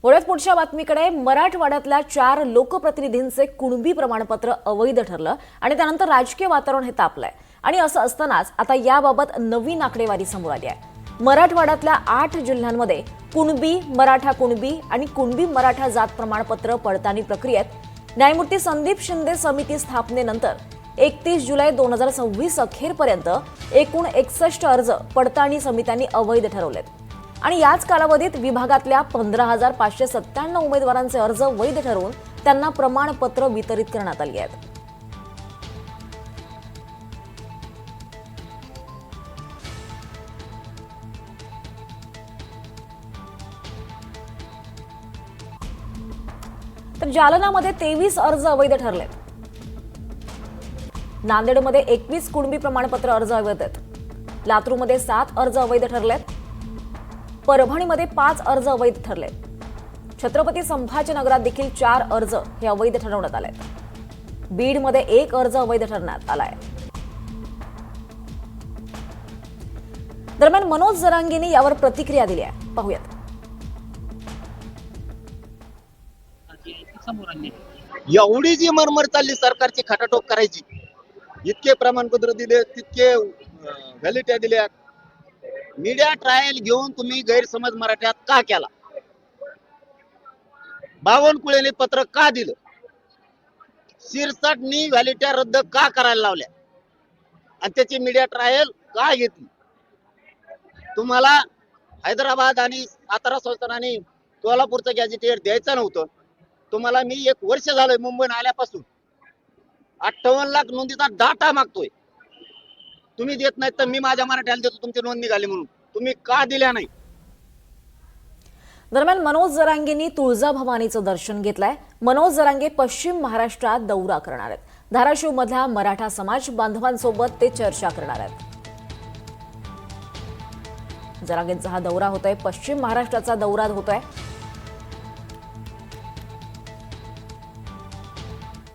वळत पुढच्या बातमीकडे मराठवाड्यातल्या 4 लोकप्रतिनिधींचे कुणबी प्रमाणपत्र अवैध ठरलं आणि त्यानंतर राजकीय वातावरण हे तापलंय आणि असं असतानाच आता याबाबत नवीन आकडेवारी समोर आली आहे। मराठवाड्यातल्या 8 जिल्ह्यांमध्ये कुणबी, मराठा कुणबी आणि कुणबी मराठा जात प्रमाणपत्र पडताळणी प्रक्रियेत न्यायमूर्ती संदीप शिंदे समिती स्थापनेनंतर 31 जुलै 2026 अखेरपर्यंत एकूण 61 अर्ज पडताळणी समित्यांनी अवैध ठरवलेत आणि याच कालावधीत विभागातल्या 15,597 उमेदवारांचे अर्ज वैध ठरवून त्यांना प्रमाणपत्र वितरित करण्यात आली आहेत। तर जालनामध्ये 23 अर्ज अवैध ठरलेत। नांदेडमध्ये 21 कुणबी प्रमाणपत्र अर्ज अवैध आहेत। लातूरमध्ये 7 अर्ज अवैध ठरलेत। परभणीमध्ये 5 अर्ज अवैध ठरलेत। छत्रपती संभाजीनगरात देखील 4 अर्ज हे अवैध ठरवण्यात आलेत। बीडमध्ये 1 अर्ज अवैध ठरवण्यात आलाय। दरम्यान मनोज जरांगेंनी यावर प्रतिक्रिया दिली आहे, पाहूयात। एवढी जी मरमर चालली सरकारची खटाटोप करायची, इतके प्रमाणपत्र दिले, तितके व्हॅलिडिटी दिल्या, मीडिया ट्रायल घेऊन तुम्ही गैरसमज मराठ्यात का केला? बावनकुळेने पत्र का दिलं? शिरसाटनी व्हॅलिडिटी रद्द का करायला लावल्या आणि त्याची मीडिया ट्रायल का घेतली? तुम्हाला हैदराबाद आणि सातारा संस्थान आणि सोलापूरचं गॅजेटियर द्यायचं नव्हतं। तुम्हाला मी 1 वर्ष झालंय मुंबईत आल्यापासून 58 लाख नोंदीचा डाटा मागतोय, तुम्ही देत नाही तर मी माझ्या मराठ्याला देतो तुमची नोंद निघाली म्हणून, तुम्ही का दिल्या नाही? दरम्यान मनोज जरांगेंनी तुळजाभवानीचं दर्शन घेतलंय। मनोज जरांगे पश्चिम महाराष्ट्रात दौरा करणार आहेत। धाराशिव मधल्या मराठा समाज बांधवांसोबत ते चर्चा करणार आहेत। जरांगेंचा हा दौरा होतोय, पश्चिम महाराष्ट्राचा दौरा होतोय।